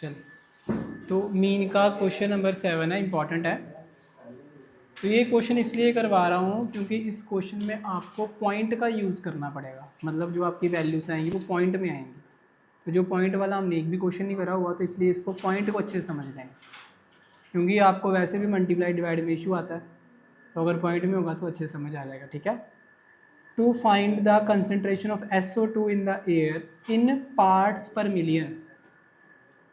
चल तो मीन का क्वेश्चन नंबर 7 है, इंपॉर्टेंट है। तो ये क्वेश्चन इसलिए करवा रहा हूँ क्योंकि इस क्वेश्चन में आपको पॉइंट का यूज़ करना पड़ेगा, मतलब जो आपकी वैल्यूज आएंगी वो पॉइंट में आएंगी। तो जो पॉइंट वाला हमने एक भी क्वेश्चन नहीं करा हुआ, तो इसलिए इसको पॉइंट को अच्छे से समझ लेंगे, क्योंकि आपको वैसे भी मल्टीप्लाई डिवाइड में इशू आता है, तो अगर पॉइंट में होगा तो अच्छे से समझ आ जाएगा। ठीक है। To find the concentration of SO2 in the air in parts per million.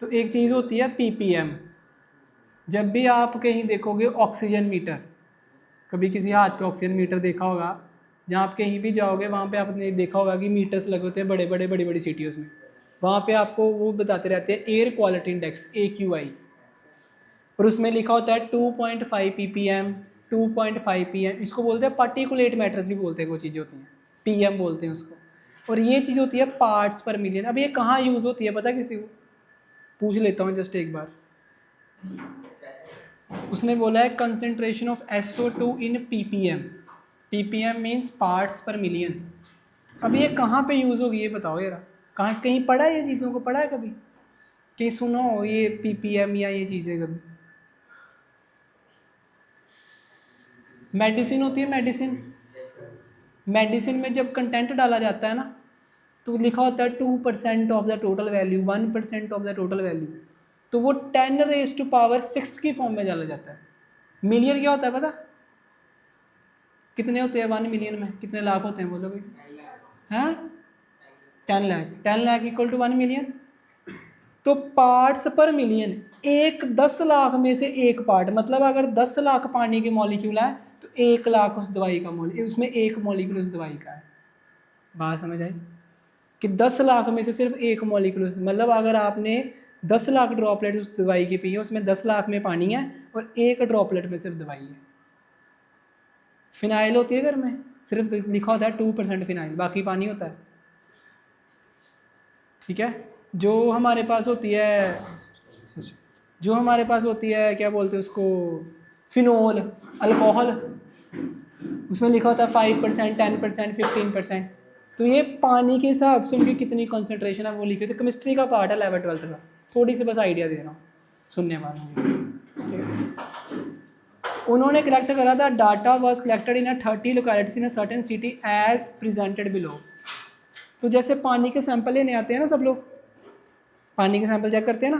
तो एक चीज़ होती है ppm। जब भी आप कहीं देखोगे ऑक्सीजन मीटर, कभी किसी हाथ पे ऑक्सीजन मीटर देखा होगा, जहाँ आप कहीं भी जाओगे वहाँ पे आपने देखा होगा कि मीटर्स लगे होते हैं बड़ी बड़ी सिटीज़ में। वहाँ पे आपको वो बताते रहते हैं एयर क्वालिटी इंडेक्स AQI, और उसमें लिखा होता है 2.5 ppm 2.5 pm। इसको बोलते हैं पार्टिकुलेट मैटर्स भी बोलते हैं, वो चीज़ें होती हैं PM बोलते हैं उसको। और ये चीज़ होती है पार्ट्स पर मिलियन। अब ये कहाँ यूज़ होती है पता किसी को? पूछ लेता हूँ जस्ट एक बार। उसने बोला है concentration of SO2 in ppm। ppm means parts per million. अब ये कहाँ पे यूज़ होगी ये बताओ यार, कहाँ कहीं पढ़ा है? ये चीज़ों को पढ़ा है कभी? कहीं सुनो ये ppm या ये चीज़ें कभी? मेडिसिन होती है मेडिसिन, मेडिसिन में जब कंटेंट डाला जाता है ना, तो लिखा होता है 2% of the total value, 1% of the total value. तो वो 10⁻⁶ की फॉर्म में डाला जाता है। मिलियन क्या होता है पता? कितने होते हैं 1 मिलियन में? कितने लाख होते हैं बोलो भाई? हाँ, 10 lakh. 10 lakh equal to 1 million. तो पार्ट्स पर मिलियन, एक 10 लाख में से एक पार्ट, मतलब अगर 10 लाख पानी के मॉलिक्यूल है तो 1 लाख उस दवाई का उसमें एक मॉलिक्यूल उस दवाई का है। बात समझ आई कि 10 लाख में से सिर्फ एक मॉलिक्यूल, मतलब अगर आपने 10 लाख ड्रॉपलेट उस दवाई की पी है, उसमें 10 लाख में पानी है और एक ड्रॉपलेट में सिर्फ दवाई है। फिनाइल होती है घर में, सिर्फ लिखा होता है 2% फिनाइल, बाकी पानी होता है। ठीक है। जो हमारे पास होती है, जो हमारे पास होती है क्या बोलते हैं उसको, फिनोल, अल्कोहल, उसमें लिखा होता है 5%, 10%, 15%। तो ये पानी के हिसाब से उनकी कितनी कंसंट्रेशन है वो लिखी होती है। केमिस्ट्री का पार्ट है 11th-12th का, थोड़ी सी बस आइडिया दे रहा हूँ सुनने वालों को। उन्होंने कलेक्ट करा था, data was collected in 30 localities in certain city as presented below. तो जैसे पानी के सैंपल लेने आते हैं ना सब लोग, पानी के सैंपल चेक करते हैं ना,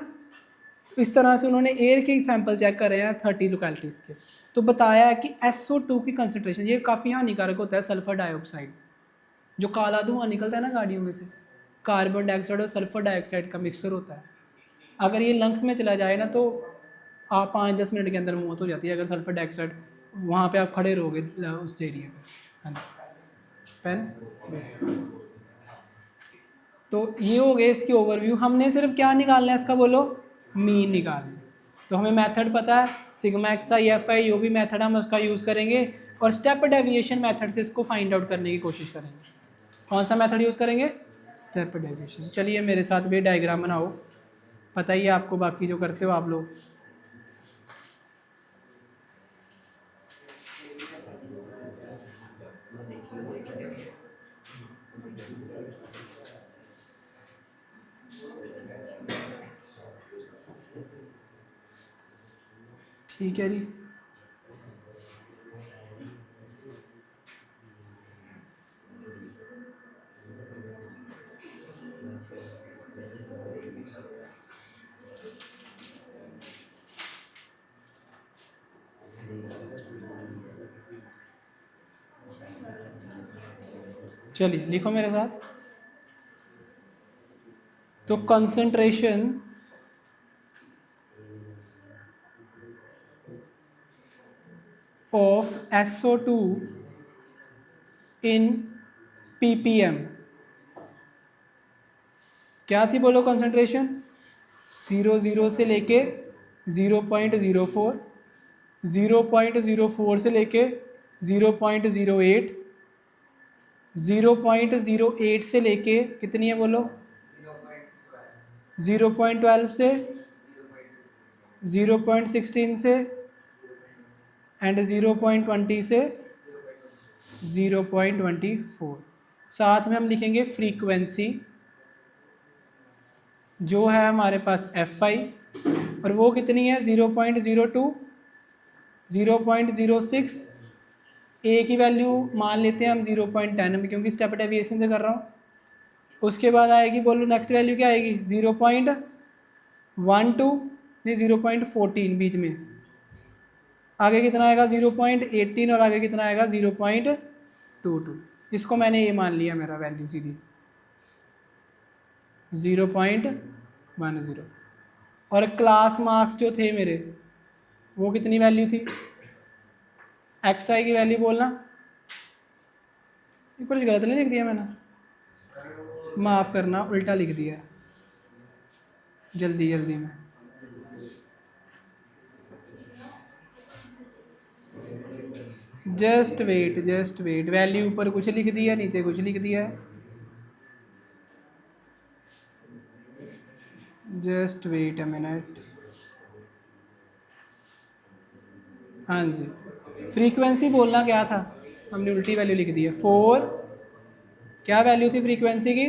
तो इस तरह से उन्होंने एयर के सैंपल चेक करे हैं 30 लोकेलिटीज़ के। तो बताया है कि SO2 की कंसनट्रेशन, ये काफ़ी हानिकारक होता है सल्फर डाइऑक्साइड, जो काला धुआं निकलता है ना गाड़ियों में से, कार्बन डाइऑक्साइड और सल्फर डाइऑक्साइड का मिक्सचर होता है। अगर ये लंग्स में चला जाए ना तो आप 5-10 मिनट के अंदर मौत हो जाती है, अगर सल्फर डाइऑक्साइड वहाँ पे आप खड़े रहोगे उस एरिया पे। हाँ जी, पेन। तो ये हो गए इसकी ओवरव्यू। हमने सिर्फ क्या निकालना है इसका बोलो, मीन निकालना। तो हमें मेथड पता है, सिग्मा XI FI जो भी मेथड हम उसका यूज़ करेंगे, और स्टेप डेविएशन मेथड से इसको फाइंड आउट करने की कोशिश करेंगे। कौन सा मेथड यूज़ करेंगे? Step deviation. चलिए मेरे साथ भी डायग्राम बनाओ, पता ही है आपको, बाकी जो करते हो आप लोग। ठीक है जी। चलिए लिखो मेरे साथ। तो concentration of SO2 in ppm क्या थी बोलो? कंसंट्रेशन 0.0 से लेके 0.04, 0.04 से लेके 0.08, 0.08 से लेके कितनी है बोलो? 0.12 से 0.16 से एंड 0.20 से 0.24। साथ में हम लिखेंगे फ्रीक्वेंसी जो है हमारे पास FI और वो कितनी है 0.02, 0.06, ए की वैल्यू मान लेते हैं हम 0.10 में क्योंकि स्टेप डेविएशन से कर रहा हूँ। उसके बाद आएगी, बोलो नेक्स्ट वैल्यू क्या आएगी 0.12, ये 0.14 बीच में, आगे कितना आएगा 0.18 और आगे कितना आएगा 0.22। इसको मैंने ये मान लिया मेरा वैल्यू सीधी 0.10। और क्लास मार्क्स जो थे मेरे वो कितनी वैल्यू थी, XI की वैल्यू बोलना, ये कुछ गलत नहीं लिख दिया मैंने, माफ़ करना उल्टा लिख दिया जल्दी जल्दी में। जस्ट वेट, वैल्यू ऊपर कुछ लिख दिया नीचे कुछ लिख दिया है, जस्ट वेट अ मिनट। हाँ जी, फ्रीक्वेंसी बोलना क्या था, हमने उल्टी वैल्यू लिख दी है 4, क्या वैल्यू थी फ्रीक्वेंसी की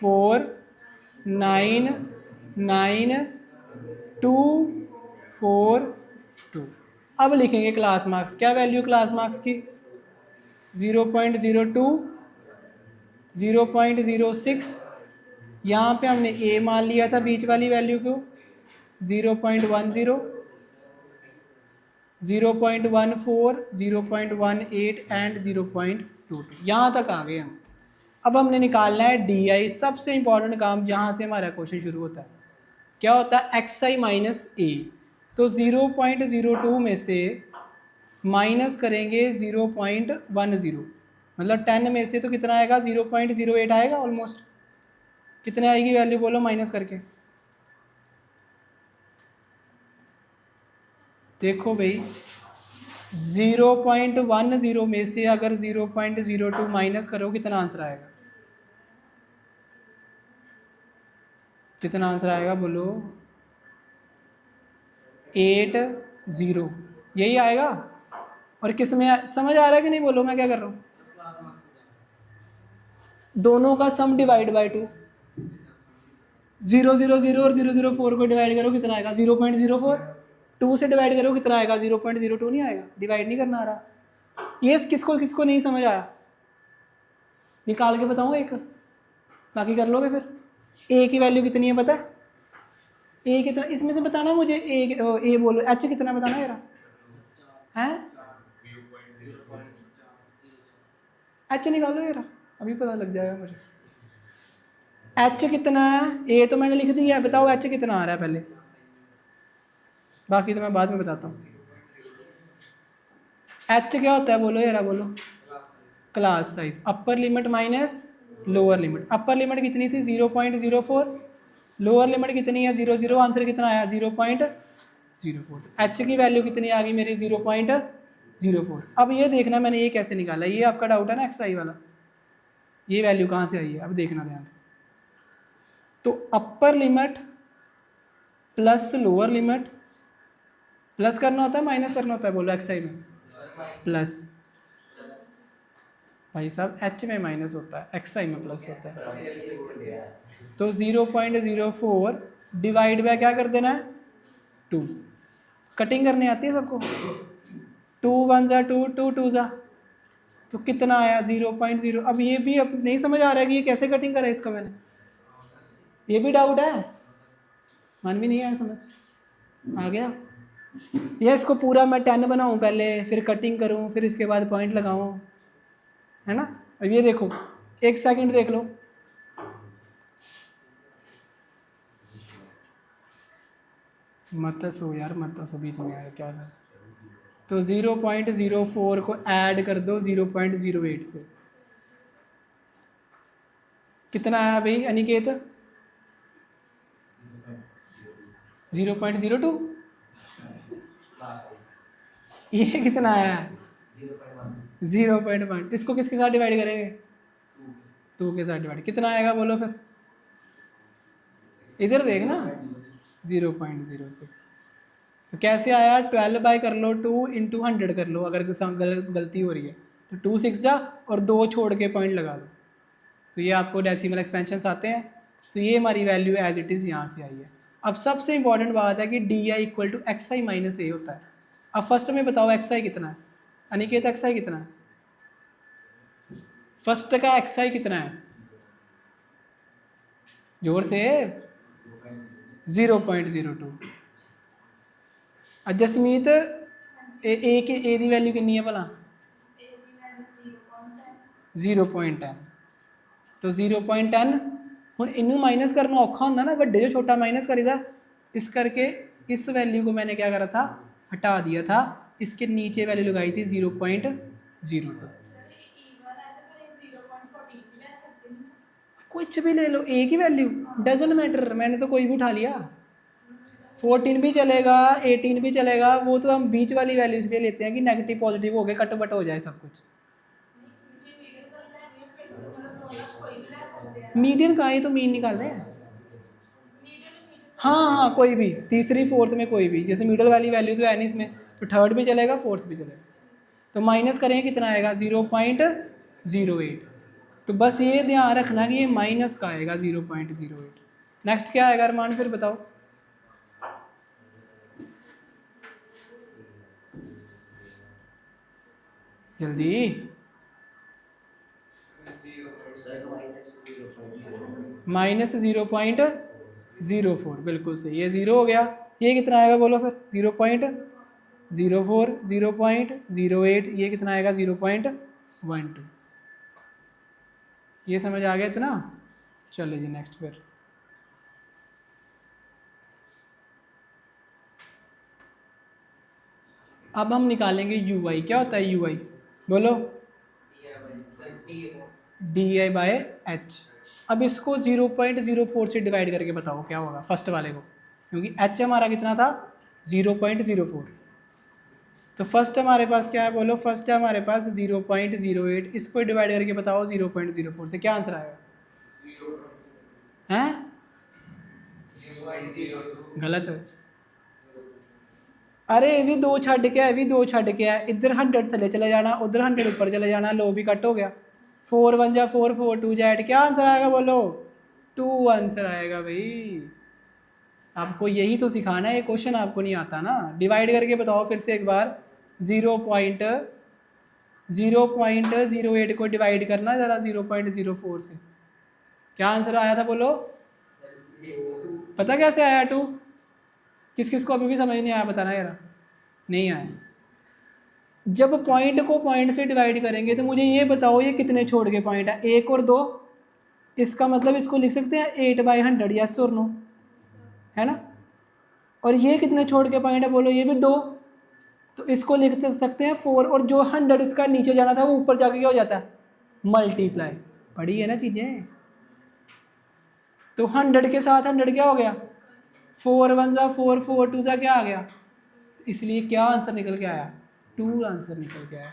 499242। अब लिखेंगे क्लास मार्क्स, क्या वैल्यू क्लास मार्क्स की 0.02, 0.06, यहाँ पे हमने ए मान लिया था बीच वाली वैल्यू को 0.10, 0.14, 0.18 एंड 0.22, यहाँ तक आ गए हम। अब हमने निकालना है DI, सबसे इंपॉर्टेंट काम जहाँ से हमारा क्वेश्चन शुरू होता है, क्या होता है XI माइनस A। तो 0.02 में से माइनस करेंगे 0.10, मतलब 10 में से तो कितना आएगा 0.08 आएगा ऑलमोस्ट। कितने आएगी वैल्यू बोलो माइनस करके, देखो भाई 0.10 में से अगर 0.02 माइनस करो कितना आंसर आएगा, कितना आंसर आएगा बोलो 80, यही आएगा। और किस में समझ आ रहा है कि नहीं, बोलो मैं क्या कर रहा हूँ, दोनों का सम डिवाइड बाय 2, 0.00 और 0.04 को डिवाइड करो कितना आएगा 0.04, 2 से डिवाइड करो कितना आएगा 0.02, नहीं आएगा, डिवाइड नहीं करना आ रहा। ये किसको किसको नहीं समझ आया, निकाल के बताऊँ एक, बाकी कर लोगे फिर। ए की वैल्यू कितनी है पता है, ए कितना, इसमें से बताना मुझे, ए बोलो, एच कितना बताना मेरा है, एच निकालो यार, अभी पता लग जाएगा मुझे एच कितना है। ए तो मैंने लिख दिया है, बताओ एच कितना आ रहा है पहले, बाकी तो मैं बाद में बताता हूँ। एच क्या होता है बोलो यार, बोलो class size, upper limit minus lower limit. Upper limit कितनी थी 0.04, लोअर लिमिट कितनी है 0.0, आंसर कितना आया 0.04। एच की वैल्यू कितनी आ गई मेरी 0.04। अब ये देखना मैंने ये कैसे निकाला, ये आपका डाउट है ना XI वाला, ये वैल्यू कहाँ से आई है, अब देखना ध्यान से। तो upper limit plus lower limit, plus करना होता है माइनस करना होता है बोलो XI में, प्लस भाई साहब H में माइनस होता है, XI में प्लस होता है। तो 0.04 डिवाइड बाय क्या कर देना है 2, कटिंग करने आती है सबको, 2 1 जा 2, 2 2 जा, तो कितना आया 0.0। अब ये भी अब नहीं समझ आ रहा है कि ये कैसे कटिंग करा इसका मैंने, ये भी डाउट है, मन भी नहीं आया समझ आ गया। ये इसको पूरा मैं 10 बनाऊं पहले, फिर कटिंग करूं, फिर इसके बाद पॉइंट लगाऊं, है ना। अब ये देखो, एक सेकंड देख लो, मत सो यार, मत सो, बीच में आया क्या है। तो 0.04 को ऐड कर दो 0.08 से, कितना आया भाई अनिकेत 0.02। ये कितना आया 0.1, इसको किसके साथ डिवाइड करेंगे 2 के साथ डिवाइड, कितना आएगा बोलो फिर, इधर देखना 0.06। तो कैसे आया 12 बाय कर लो 2 × 100 कर लो, अगर गलती हो रही है तो 2 6 जा और 2 छोड़ के पॉइंट लगा दो, तो ये आपको डेसिमल एक्सपेंशन आते हैं। तो ये हमारी वैल्यू एज इट इज़ यहाँ से आई है। अब सबसे इंपॉर्टेंट बात है कि d i equal to x i minus a होता है। अब फर्स्ट में बताओ एक्स आई कितना है, अनिकेत एक्स आई कितना है, फर्स्ट का एक्स आई कितना है, जोर से 0.02। जसमीत ए की ए दी वैल्यू कितनी है भला 0.10। तो 0.10 हूँ इनू माइनस करना औखा होंगे ना, बड़े जो छोटा माइनस करीदा, इस करके इस वैल्यू को मैंने क्या करा था, हटा दिया था, इसके नीचे वैल्यू लगाई थी 0.02। कुछ भी ले लो, ए की वैल्यू डजंट मैटर, मैंने तो कोई भी उठा लिया, 14 भी चलेगा 18 भी चलेगा, वो तो हम बीच वाली वैल्यू इसलिए लेते हैं कि नेगेटिव पॉजिटिव हो गए, कट बट हो जाए सब कुछ। मीडियन का है तो मीन निकाल रहे हैं। हाँ हाँ कोई भी, तीसरी फोर्थ में कोई भी, जैसे मिडल वाली वैल्यू तो है नहीं इसमें, तो थर्ड भी चलेगा फोर्थ भी चलेगा। तो माइनस करेंगे कितना आएगा 0.08। तो बस ये ध्यान रखना कि ये माइनस का आएगा 0.08। नेक्स्ट क्या आएगा अरमान, फिर बताओ। जल्दी, -0.04, बिल्कुल सही, ये 0 हो गया। ये कितना आएगा बोलो फिर, 0.04, 0.08, ये कितना आएगा 0.12। ये समझ आ गया इतना। चलो जी नेक्स्ट फिर। अब हम निकालेंगे यू आई। क्या होता है यू आई, बोलो, डी आई बाय एच। अब इसको 0.04 से डिवाइड करके बताओ क्या होगा फर्स्ट वाले को, क्योंकि एच हमारा कितना था 0.04। तो फर्स्ट हमारे पास क्या है बोलो, फर्स्ट है हमारे पास 0.08, इसको डिवाइड करके बताओ 0.04 से, क्या आंसर आएगा, हैं गलत है। अरे ये भी दो छड़ के है, भी दो छड़ के है, इधर 100 थले चले जाना, उधर 100 ऊपर चले जाना, लो भी कट हो गया, 4 1 जा 4 4 2 जा 8, क्या आंसर आएगा बोलो, 2 आंसर आएगा भाई। आपको यही तो सिखाना है, ये क्वेश्चन आपको नहीं आता ना। डिवाइड करके बताओ फिर से एक बार, 0.08 को डिवाइड करना ज़रा 0.04 से, क्या आंसर आया था बोलो, पता कैसे आया 2, किस किस को अभी भी समझ नहीं आया बताना यार, नहीं आया। जब पॉइंट को पॉइंट से डिवाइड करेंगे तो मुझे ये बताओ ये कितने छोड़ के पॉइंट है, 1 और 2, इसका मतलब इसको लिख सकते हैं 8/100, यस और नो, है ना। और ये कितने छोड़ के पॉइंट है बोलो, ये भी 2, तो इसको लिख सकते हैं 4, और जो 100 इसका नीचे जाना था वो ऊपर जाके क्या हो जाता है, मल्टीप्लाई। पढ़ी है ना चीज़ें। तो 100 के साथ 100 क्या हो गया, 4 1 जा 4 4 2 जा क्या आ गया, इसलिए क्या आंसर निकल के आया, 2 आंसर निकल के आया।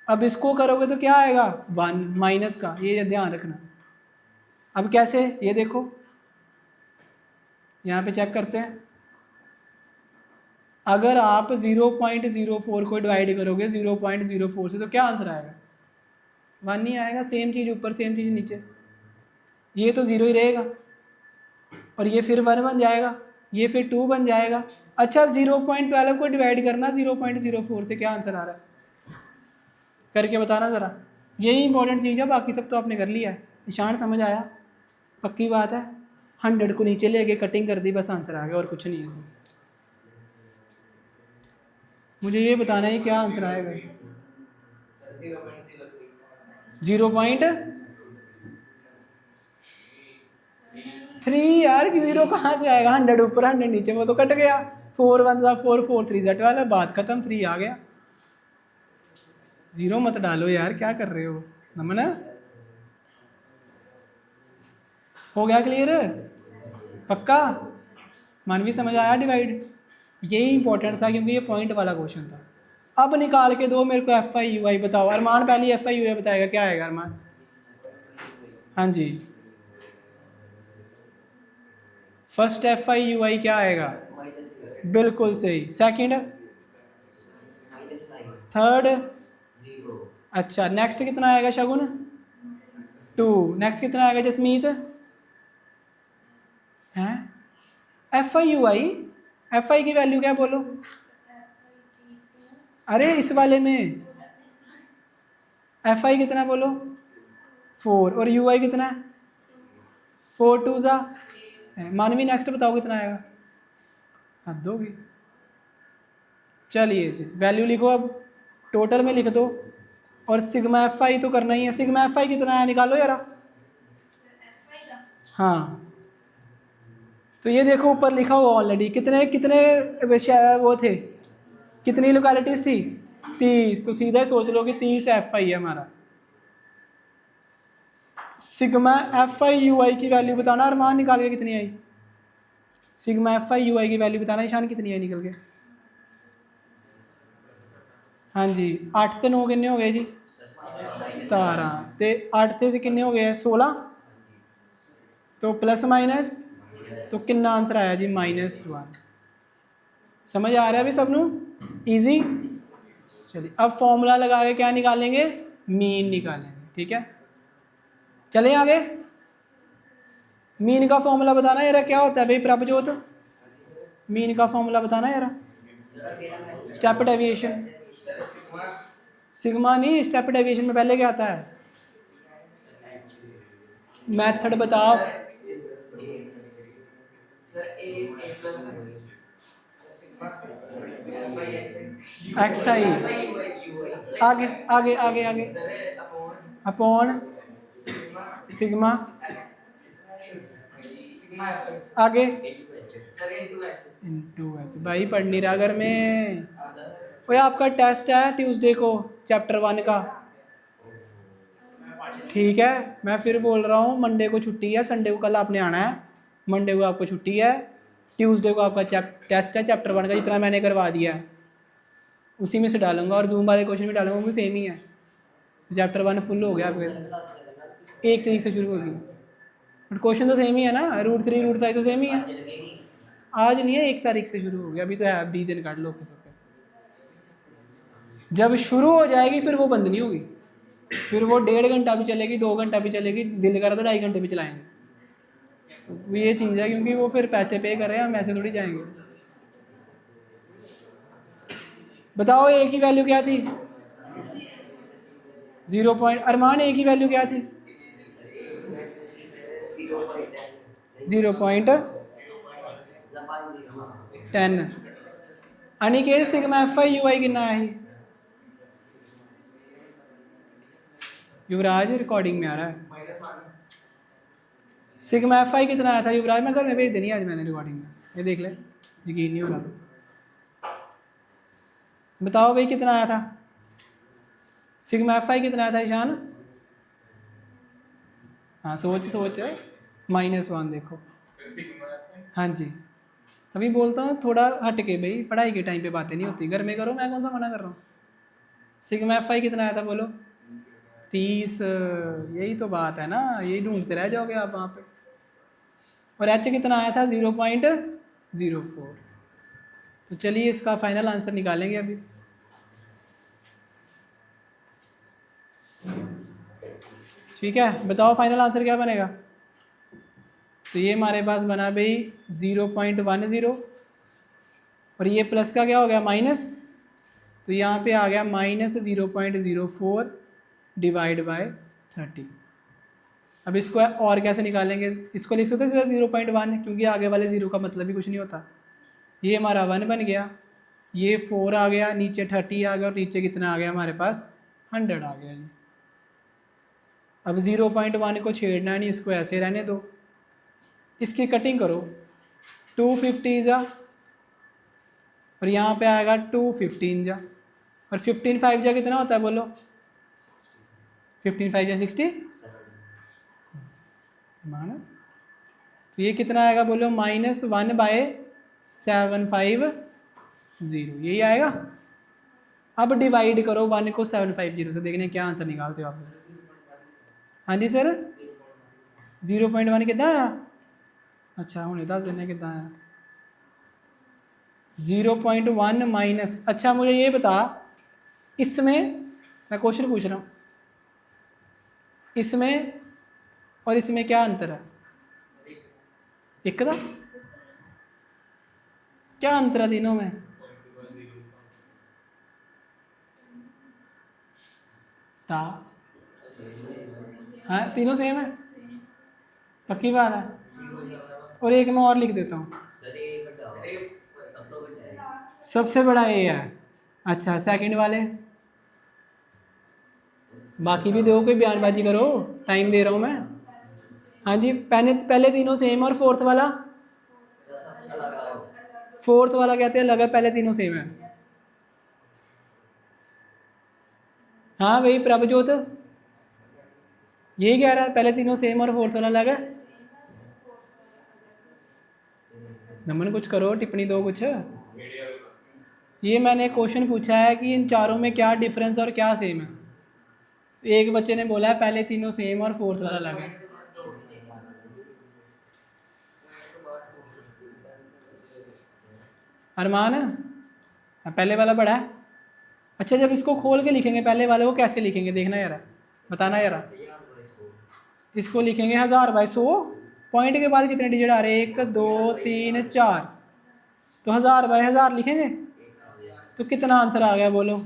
अब इसको करोगे तो क्या आएगा 1 माइनस का, ये ध्यान रखना। अब कैसे, ये देखो यहाँ पे चेक करते हैं, अगर आप 0.04 को डिवाइड करोगे 0.04 से तो क्या आंसर आएगा, 1 नहीं आएगा, सेम चीज़ ऊपर सेम चीज़ नीचे, ये तो 0 ही रहेगा, और ये फिर 1 बन जाएगा, ये फिर 2 बन जाएगा। अच्छा 0.12 को डिवाइड करना 0.04 से, क्या आंसर आ रहा है, करके बताना ज़रा, यही इंपॉर्टेंट चीज़ है, बाकी सब तो आपने कर लिया है। निशान समझ आया, पक्की बात है, 100 को नीचे ले गए, कटिंग कर दी, बस आंसर आ गया, और कुछ नहीं है इसमें। मुझे ये बताना है क्या आंसर आएगा, 0.3 यार, 0 कहाँ से आएगा, 100 ऊपर 100 नीचे, वो तो कट गया, 4 1 जा 4 4 3 जा 12, बात खत्म, 3 आ गया। 0 मत डालो यार, क्या कर रहे हो, नमन हो गया क्लियर, पक्का मानवी समझ आया डिवाइड, यही इंपॉर्टेंट था क्योंकि ये पॉइंट वाला क्वेश्चन था। अब निकाल के दो मेरे को एफ आई यू आई बताओ, अरमान पहले एफ आई यू आई बताएगा, क्या आएगा अरमान, हाँ जी, फर्स्ट एफ आई यू आई क्या आएगा, बिल्कुल सही, सेकंड, थर्ड, अच्छा नेक्स्ट कितना आएगा शगुन, 2, नेक्स्ट कितना आएगा जसमीत, एफ आई की वैल्यू क्या है बोलो? अरे इस वाले में एफ आई कितना बोलो? 4 और यू आई कितना है? 4 2 ज़ा मानवी नेक्स्ट बताओ कितना आएगा? हद होगी। चलिए जी वैल्यू लिखो अब, टोटल में लिख दो और सिग्मा एफ आई तो करना ही है। सिग्मा एफ आई कितना है निकालो यार। हाँ तो ये देखो ऊपर लिखा हुआ ऑलरेडी कितने कितने वो थे, कितनी लोकेलिटीज थी? 30। तो सीधा ही सोच लो कि 30 एफ आई है हमारा। सिग्मा एफ आई यू आई की वैल्यू बताना अरमान निकाल के कितनी आई? सिग्मा एफ आई यू आई की वैल्यू बताना ईशान कितनी आई निकल के? हाँ जी 8 ਤੇ 9 किन्ने हो गए जी? 17 ਤੇ 8 ਤੇ किन्ने हो गए? 16। तो प्लस माइनस तो कितना आंसर आया जी? -1। समझ आ रहा है अभी सबनू? इजी। चलिए अब फॉर्मूला लगा के क्या निकालेंगे? मीन निकालेंगे। ठीक है चले आगे। मीन का फॉर्मूला बताना यार क्या होता है भाई प्रभजोत? मीन का फॉर्मूला बताना यार। स्टेप डेविएशन सिग्मा नहीं, स्टेप डेविएशन में पहले क्या आता है? मेथड बताओ। एक्स आई आगे आगे आगे आगे अपॉन सिग्मा आगे इनटू एच। भाई पढ़ नहीं रहा घर में। ओए आपका टेस्ट है ट्यूसडे को चैप्टर 1 का। ठीक है मैं फिर बोल रहा हूँ मंडे को छुट्टी है, संडे को कल आपने आना है, मंडे को आपको छुट्टी है, ट्यूसडे को आपका टेस्ट है चैप्टर 1 का जितना मैंने करवा दिया है उसी में से डालूंगा और जूम वाले क्वेश्चन भी डालूंगा वो सेम ही है। चैप्टर 1 फुल हो गया फिर 1 तारीख से शुरू होगी बट क्वेश्चन तो सेम ही है ना, √3 √5 तो सेम ही है। आज नहीं है 1 तारीख से शुरू हो गया, अभी तो है 20 दिन काट लो। जब शुरू हो जाएगी फिर वो बंद नहीं होगी, फिर वो 1.5 घंटा भी चलेगी 2 घंटा भी चलेगी, दिल करा तो 2.5 घंटे भी चलाएंगे। तो ये चीज़ है क्योंकि वो फिर पैसे पे कर रहे हैं, हम ऐसे थोड़ी जाएंगे। बताओ ए की वैल्यू क्या थी? 0. अरमान ए की वैल्यू क्या थी? 0.10। Aniket sigma f i u i कितना है? युवराज रिकॉर्डिंग में आ रहा है। सिग्मा एफ आई कितना आया था युवराज? मैं घर में भेज देनी आज मैंने रिकॉर्डिंग में, ये देख ले यकीन नहीं हो रहा तो बताओ भाई कितना आया था? सिग्मा एफ आई कितना आया था ईशान? हाँ सोच सोच -1 देखो। हाँ जी अभी बोलता हूँ थोड़ा हट के भाई, पढ़ाई के टाइम पे बातें नहीं होती, घर में करो, मैं कौन सा मना कर रहा हूँ। सिग्मा एफ आई कितना आया था बोलो? 30। यही तो बात है ना, यही ढूंढते रह जाओगे आप वहाँ पे। और एच कितना आया था? 0.04। तो चलिए इसका फाइनल आंसर निकालेंगे अभी। ठीक है बताओ फाइनल आंसर क्या बनेगा? तो ये हमारे पास बना भाई 0.10 और ये प्लस का क्या हो गया माइनस, तो यहाँ पे आ गया -0.04 डिवाइड बाय 30। अब इसको और कैसे निकालेंगे? इसको लिख सकते हैं 0.1 क्योंकि आगे वाले 0 का मतलब ही कुछ नहीं होता। ये हमारा 1 बन गया, ये 4 आ गया, नीचे 30 आ गया और नीचे कितना आ गया हमारे पास? 100 आ गया जी। अब 0.1 को छेड़ना नहीं, इसको ऐसे रहने दो, इसकी कटिंग करो 250 जा और यहाँ पे आएगा 215 जा और 15 5 जा कितना होता है बोलो? 15 5 जा 60 माना। तो ये कितना आएगा बोलो? -1/750 यही आएगा। अब डिवाइड करो 1 को 750 से, देखने क्या आंसर निकालते हो आप। हाँ जी सर 0.1 कितना आया? अच्छा हूँ दस देने कितना आया? 0.1 माइनस। अच्छा मुझे ये बता, इसमें मैं क्वेश्चन पूछ रहा हूँ, इसमें और इसमें क्या अंतर है? एक का क्या अंतर है तीनों में? ता हाँ तीनों सेम है, पक्की बात है। और एक मैं और लिख देता हूँ, सबसे बड़ा ए है। अच्छा सेकंड वाले, बाकी भी दो, कोई बयानबाजी करो, टाइम दे रहा हूँ मैं। हाँ जी, पहले पहले तीनों सेम और फोर्थ वाला, फोर्थ वाला कहते हैं अलग है, पहले तीनों सेम है। हाँ भाई प्रभजोत यही कह रहा है, पहले तीनों सेम और फोर्थ वाला अलग है। नमन कुछ करो, टिप्पणी दो कुछ। ये मैंने क्वेश्चन पूछा है कि इन चारों में क्या डिफरेंस और क्या सेम है। एक बच्चे ने बोला है पहले तीनों सेम और फोर्थ वाला अलग है। अरमान पहले वाला बड़ा है। अच्छा जब इसको खोल के लिखेंगे पहले वाले को कैसे लिखेंगे देखना यार, बताना यार। इसको लिखेंगे 1000/100, पॉइंट के बाद कितने डिजिट आ रहे हैं, 1 2 3 4, तो 1000/1000 लिखेंगे। तो कितना आंसर आ गया बोलो,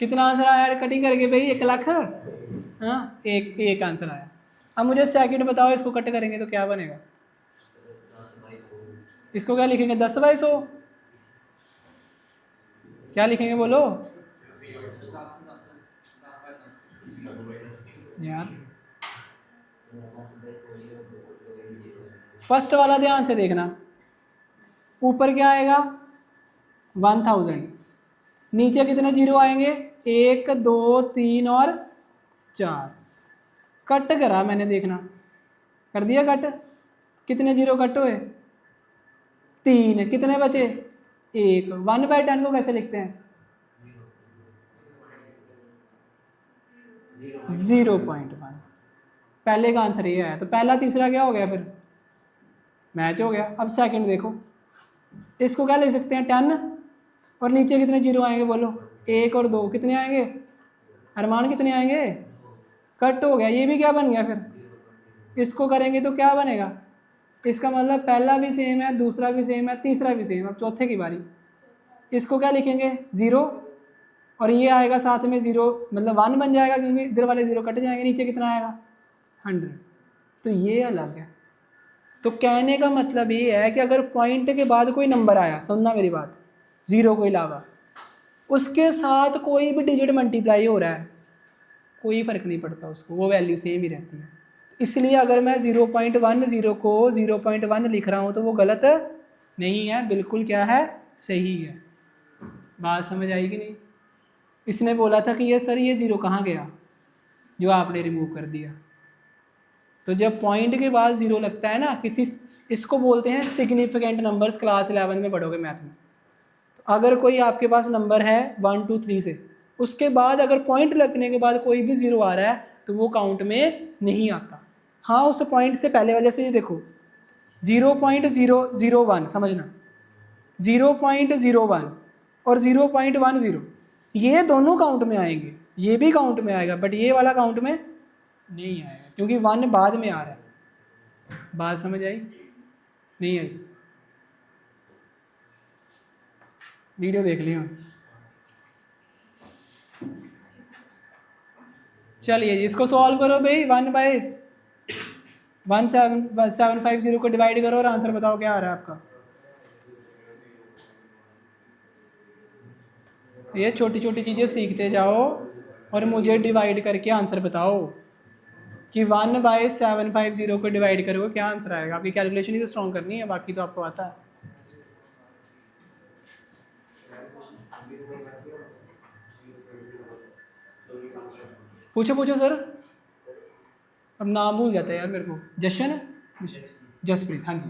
कितना आंसर आया कटिंग करके भाई, 1 लाख। हाँ एक आंसर आया। अब मुझे सेकंड बताओ, इसको कट करेंगे तो क्या बनेगा? इसको क्या लिखेंगे, 10/100। क्या लिखेंगे बोलो यार। फर्स्ट वाला ध्यान से देखना, ऊपर क्या आएगा 1000, नीचे कितने जीरो आएंगे 1 2 3 और 4। कट करा मैंने, देखना कर दिया कट, कितने जीरो कट हुए 3, कितने बचे 1। 1/10 को कैसे लिखते हैं 0.1। पहले का आंसर ये है, तो पहला तीसरा क्या हो गया फिर मैच हो गया। अब सेकंड देखो, इसको क्या लिख सकते हैं 10, और नीचे कितने जीरो आएंगे बोलो 1 और 2, कितने आएंगे अरमान, कितने आएंगे? कट हो गया, ये भी क्या बन गया फिर। इसको करेंगे तो क्या बनेगा, इसका मतलब पहला भी सेम है, दूसरा भी सेम है, तीसरा भी सेम। अब चौथे की बारी, इसको क्या लिखेंगे 0, और ये आएगा साथ में 0, मतलब 1 बन जाएगा क्योंकि इधर वाले 0 कट जाएंगे, नीचे कितना आएगा 100। तो ये अलग है। तो कहने का मतलब ये है कि अगर पॉइंट के बाद कोई नंबर आया, सुनना मेरी बात, 0 को अलावा उसके साथ कोई भी डिजिट मल्टीप्लाई हो रहा है, कोई फ़र्क नहीं पड़ता उसको, वो वैल्यू सेम ही रहती है। इसलिए अगर मैं 0.10 को 0.1 लिख रहा हूँ तो वो गलत नहीं है, बिल्कुल क्या है सही है। बात समझ आई कि नहीं? इसने बोला था कि ये सर ये 0 कहाँ गया जो आपने रिमूव कर दिया। तो जब पॉइंट के बाद 0 लगता है ना किसी, इसको बोलते हैं सिग्निफिकेंट नंबर्स, क्लास 11 में पढ़ोगे मैथ में। तो अगर कोई आपके पास नंबर है 1 2 3 से, उसके बाद अगर पॉइंट लगने के बाद कोई भी 0 आ रहा है तो वो काउंट में नहीं आता। हाँ उस पॉइंट से पहले वाले से देखो 0.001 समझना, 0.01 और 0.10 ये दोनों काउंट में आएंगे, ये भी काउंट में आएगा, बट ये वाला काउंट में नहीं आएगा क्योंकि 1 बाद में आ रहा है। बात समझ आई नहीं आई? वीडियो देख लियो। चलिए जी इसको सॉल्व करो भाई, 1/1750 को डिवाइड करो और आंसर बताओ क्या आ रहा है आपका। ये छोटी छोटी चीज़ें सीखते जाओ और मुझे डिवाइड करके आंसर बताओ कि 1/750 को डिवाइड करोगे क्या आंसर आएगा। आपकी कैलकुलेशन ही तो स्ट्रॉन्ग करनी है, बाकी तो आपको आता है। पूछो पूछो सर, अब नाम भूल जाता है यार मेरे को। जशन, जसप्रीत, हाँ जी।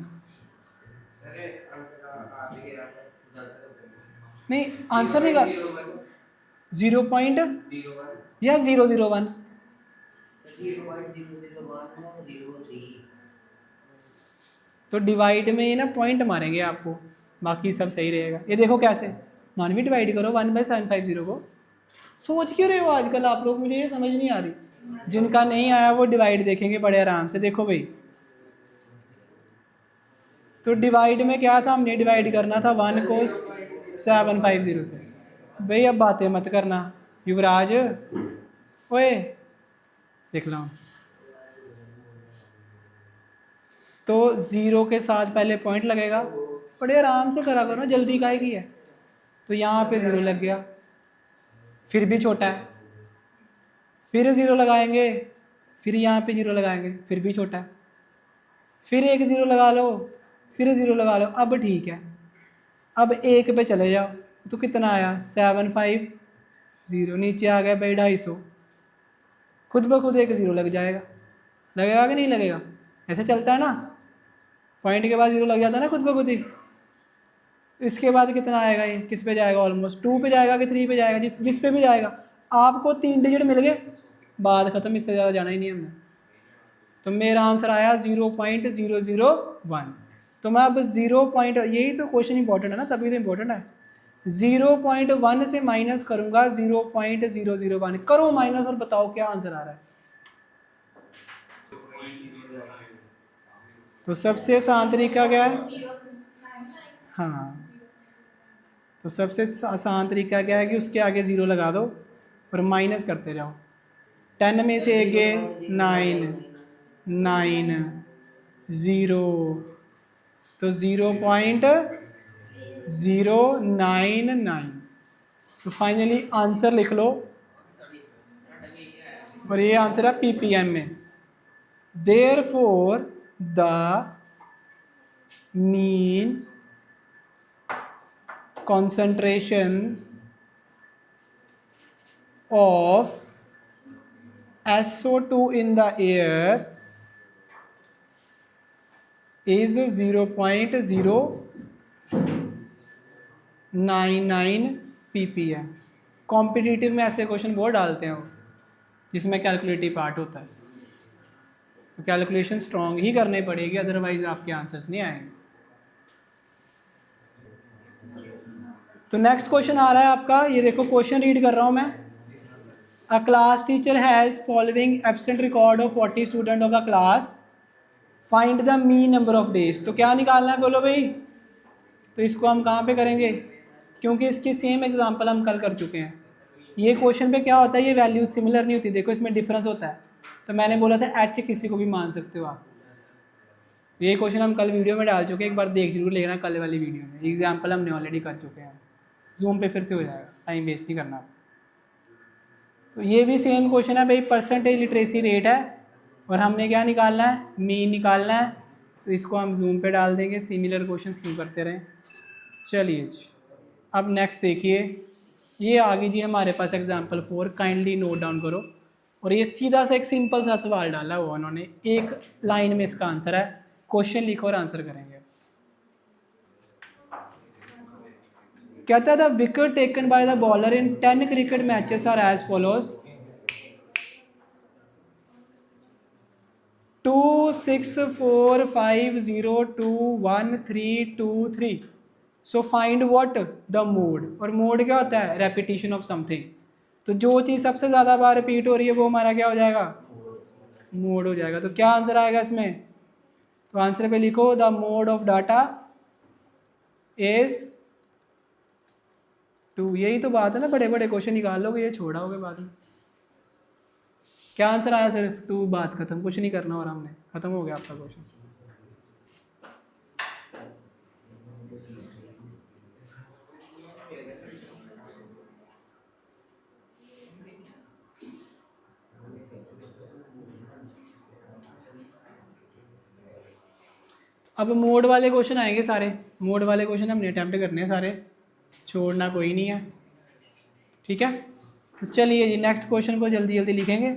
नहीं आंसर नहीं का 0.001 या 001 तो डिवाइड में ये ना पॉइंट मारेंगे आपको, बाकी सब सही रहेगा। ये देखो कैसे, मानवी डिवाइड करो 1/750 को। सोच क्यों रहे हो आजकल आप लोग, मुझे ये समझ नहीं आ रही। जिनका नहीं आया वो डिवाइड देखेंगे बड़े आराम से। देखो भाई तो डिवाइड में क्या था, हमने डिवाइड करना था 1 को 750 से। भाई अब बातें मत करना युवराज, ओए देख लो। तो 0 के साथ पहले पॉइंट लगेगा, बड़े आराम से करा करो, जल्दी काहे की है। तो यहाँ पे 0 लग गया, फिर भी छोटा है, फिर 0 लगाएंगे, फिर यहाँ पे 0 लगाएंगे, फिर भी छोटा है, फिर एक 0 लगा लो, फिर 0 लगा लो, अब ठीक है। अब 1 पे चले जाओ, तो कितना आया 750, नीचे आ गया भाई 250, खुद ब खुद एक 0 लग जाएगा, लगेगा कि नहीं लगेगा, ऐसे चलता है ना, पॉइंट के बाद 0 लग जाता है ना खुद ब खुद ही। इसके बाद कितना आएगा, ये किस पे जाएगा, ऑलमोस्ट 2 पे जाएगा कि 3 पे जाएगा, जिस पे भी जाएगा आपको 3 डिजिट मिल गए, बात खत्म, इससे ज़्यादा जाना ही नहीं हमने। तो मेरा आंसर आया 0.001। तो मैं अब 0 पॉइंट, यही तो क्वेश्चन इंपॉर्टेंट है ना, तभी तो इंपॉर्टेंट है। 0.1 से माइनस करूंगा 0.001, करो माइनस और बताओ क्या आंसर आ रहा है। तो सबसे आसान तरीका क्या है, हाँ, तो सबसे आसान तरीका क्या है कि उसके आगे 0 लगा दो और माइनस करते जाओ। 10 में से आगे 9, 9, 0, तो 0.099। तो फाइनली आंसर लिख लो, और ये आंसर है पीपीएम में। Therefore the mean concentration of SO2 in the air is 0.099 ppm। Competitive में ऐसे क्वेश्चन बहुत डालते हैं वो, जिसमें कैलकुलेटिव पार्ट होता है, तो कैलकुलेशन स्ट्रॉन्ग ही करनी पड़ेगी, अदरवाइज आपके आंसर्स नहीं आएंगे। तो नेक्स्ट क्वेश्चन आ रहा है आपका, ये देखो क्वेश्चन रीड कर रहा हूं मैं। अ class teacher has following absent record of 40 student of the class, find the mean number of days. तो क्या निकालना है बोलो भाई, तो इसको हम कहाँ पे करेंगे, क्योंकि इसकी सेम एग्जांपल हम कल कर चुके हैं। ये क्वेश्चन पे क्या होता है, ये वैल्यूज सिमिलर नहीं होती, देखो इसमें डिफरेंस होता है। तो मैंने बोला था एच किसी को भी मान सकते हो आप, ये क्वेश्चन हम कल वीडियो में डाल चुके हैं, एक बार देख जरूर लेना कल वाली वीडियो में, एग्जाम्पल हमने ऑलरेडी कर चुके हैं। जूम पे फिर से हो जाएगा, टाइम वेस्ट नहीं करना। तो ये भी सेम क्वेश्चन है भाई, परसेंटेज लिटरेसी रेट है और हमने क्या निकालना है, मीन निकालना है। तो इसको हम जूम पे डाल देंगे, सिमिलर क्वेश्चन क्यों करते रहें। चलिए जी, अब नेक्स्ट देखिए, ये आ गई जी हमारे पास एग्जाम्पल 4, काइंडली नोट डाउन करो। और ये सीधा सा एक सिंपल सा सवाल डाला हुआ उन्होंने, एक लाइन में इसका आंसर है, क्वेश्चन लिखो और आंसर करेंगे। कहता है the wicket taken by the bowler in 10 cricket matches are as follows, 2 6 4 5 0 2 1 3 2 3। So find what the mode, और मोड क्या होता है, रेपिटेशन ऑफ समथिंग। तो जो चीज़ सबसे ज़्यादा बार रिपीट हो रही है वो हमारा क्या हो जाएगा, मोड हो जाएगा। तो क्या आंसर आएगा इसमें, तो आंसर पे लिखो the mode of data is 2। यही तो बात है ना, बड़े बड़े क्वेश्चन निकाल लोगे, ये छोड़ा होगे बाद में। क्या आंसर आया, सिर्फ 2, बात खत्म, कुछ नहीं करना और हमने, खत्म हो गया आपका क्वेश्चन। अब मोड वाले क्वेश्चन आएंगे सारे, मोड वाले क्वेश्चन हमने अटैम्प्ट करने हैं सारे, छोड़ना कोई नहीं है, ठीक है। तो चलिए जी नेक्स्ट क्वेश्चन को जल्दी जल्दी लिखेंगे,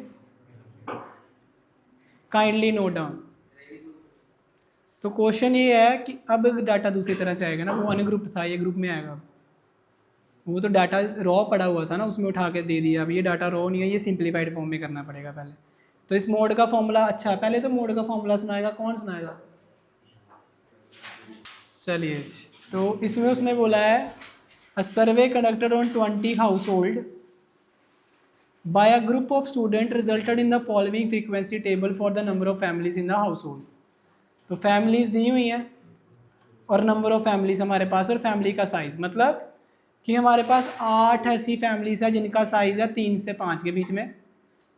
काइंडली नोट डाउन। तो क्वेश्चन ये है कि अब डाटा दूसरी तरह से आएगा ना, वो अनग्रुप था, ये ग्रुप में आएगा। वो तो डाटा रॉ पड़ा हुआ था ना, उसमें उठा के दे दिया, अब ये डाटा रॉ नहीं है, ये सिंप्लीफाइड फॉर्म में करना पड़ेगा पहले। तो इस मोड का फॉर्मूला, अच्छा पहले तो मोड का फॉर्मूला सुनाएगा, कौन सुनाएगा, चलिए। तो इसमें उसने बोला है a survey conducted on 20 household by a group of student resulted in the following frequency table for the number of families in the household. तो फैमिलीज दी हुई हैं, और नंबर ऑफ फैमिलीज हमारे पास और फैमिली का size, मतलब कि हमारे पास 8 ऐसी फैमिलीज है जिनका साइज़ है 3 से 5 के बीच में,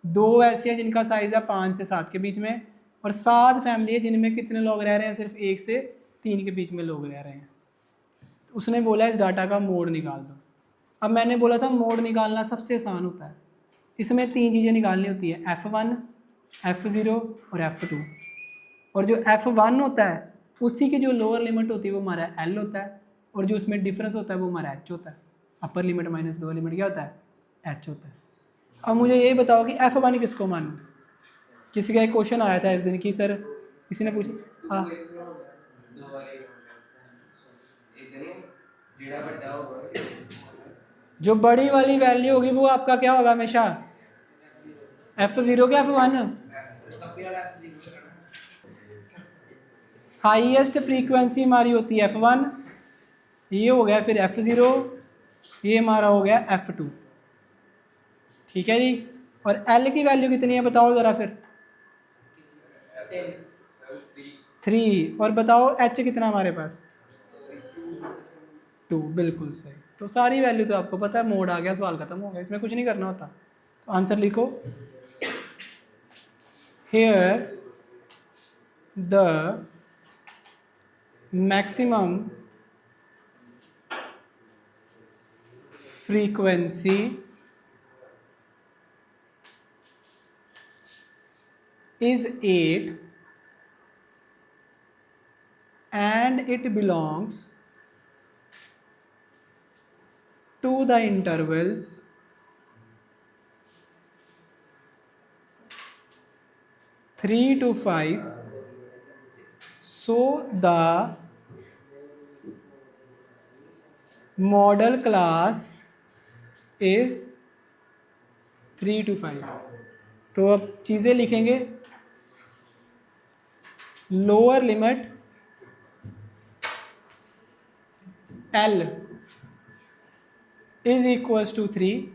2 ऐसी है जिनका साइज़ है 5 से 7 के बीच में, और 7 फैमिली है जिनमें कितने लोग रह रहे हैं, सिर्फ 1 से 3 के बीच में लोग रह रहे हैं। तो उसने बोला इस डाटा का मोड निकाल दो। अब मैंने बोला था मोड निकालना सबसे आसान होता है, इसमें 3 चीज़ें निकालनी होती है, F1, F0 और F2। और जो F1 होता है उसी की जो लोअर लिमिट होती है वो हमारा L होता है, और जो उसमें डिफरेंस होता है वो हमारा H होता है। Upper limit minus lower limit क्या होता है, H होता है। अब मुझे ये बताओ कि F1 किसको मानूं। किसी का एक क्वेश्चन आया था इस दिन की सर, किसी ने पूछा हाँ जो बड़ी वाली वैल्यू होगी वो आपका क्या होगा हमेशा, F0 क्या F1। हाईएस्ट फ्रीक्वेंसी हमारी होती है F1, ये हो गया फिर F0, ये हमारा हो गया F2, ठीक है जी। और L की वैल्यू कितनी है बताओ ज़रा फिर, 3। और बताओ H कितना हमारे पास, 2। बिल्कुल सही। तो सारी वैल्यू तो आपको पता है, मोड आ गया, सवाल खत्म हो गया, इसमें कुछ नहीं करना होता। तो आंसर लिखो, here the maximum frequency is 8 and it belongs to the intervals 3 to 5, so the model class is 3 to 5। तो अब चीज़ें लिखेंगे, lower limit L is equals to 3,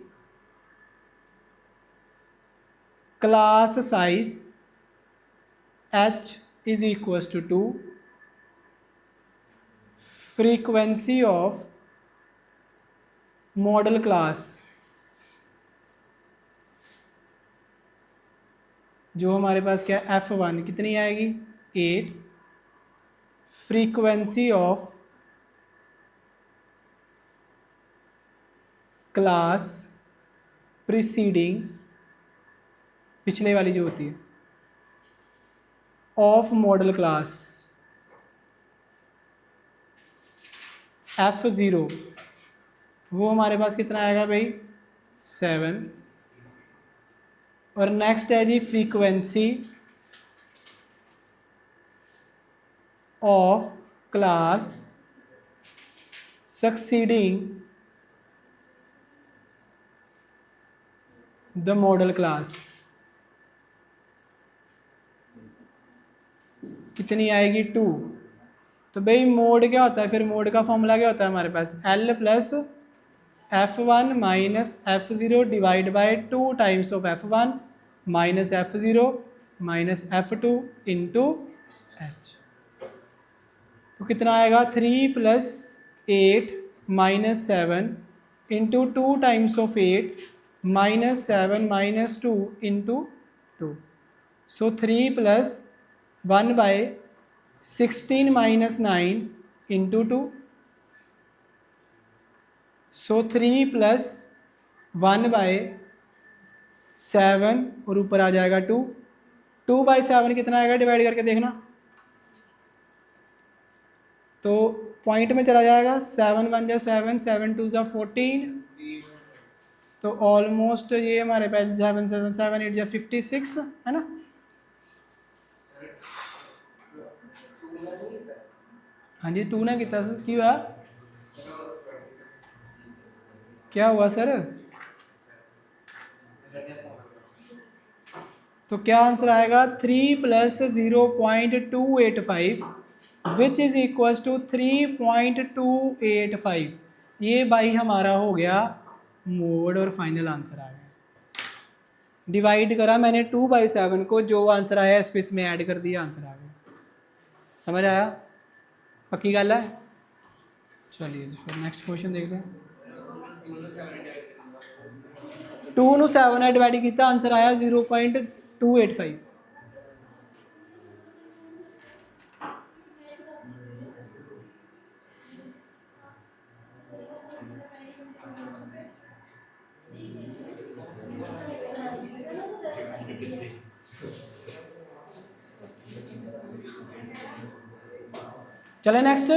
class size H is equals to 2, frequency of model class जो हमारे पास क्या है F1 कितनी आएगी 8, फ्रीक्वेंसी ऑफ क्लास प्रीसीडिंग, पिछले वाली जो होती है, ऑफ मॉडल क्लास F0, वो हमारे पास कितना आएगा भाई 7। और नेक्स्ट है जी frequency of class succeeding the modal class, कितनी आएगी 2। तो भाई मोड क्या होता है, फिर मोड का फॉर्मूला क्या होता है हमारे पास, L plus F1 minus F0 divide by 2 times of F1 minus F0 minus F2 into H। तो कितना आएगा 3 plus 8 minus 7 into 2 times of 8 minus 7 minus 2 into 2। So 3 plus 1 by 16 minus 9 into 2। So 3 plus 1 by 7 और ऊपर आ जाएगा 2। 2 by 7 कितना आएगा divide करके देखना, तो पॉइंट में चला जाएगा, 7 1 जा 7, 7 2 जा 14, तो ऑलमोस्ट ये हमारे पास 7 7 7 8 जा 56 है ना। हाँ जी 2 ने कितना की हुआ, क्या हुआ सर, तो क्या आंसर आएगा 3 plus 0.285 which is equal to 3.285। ये भाई हमारा हो गया मोड और फाइनल आंसर आ गया। डिवाइड करा मैंने 2/7 को, जो आंसर आया इसको इसमें ऐड कर दिया, आंसर आ गया। समझ आया। पक्की गल है। चलिए जी फिर नेक्स्ट क्वेश्चन देखते हैं। 2 ਨੂੰ 7 ਨਾਲ डिवाइड किया आंसर आया 0.285। चले नेक्स्ट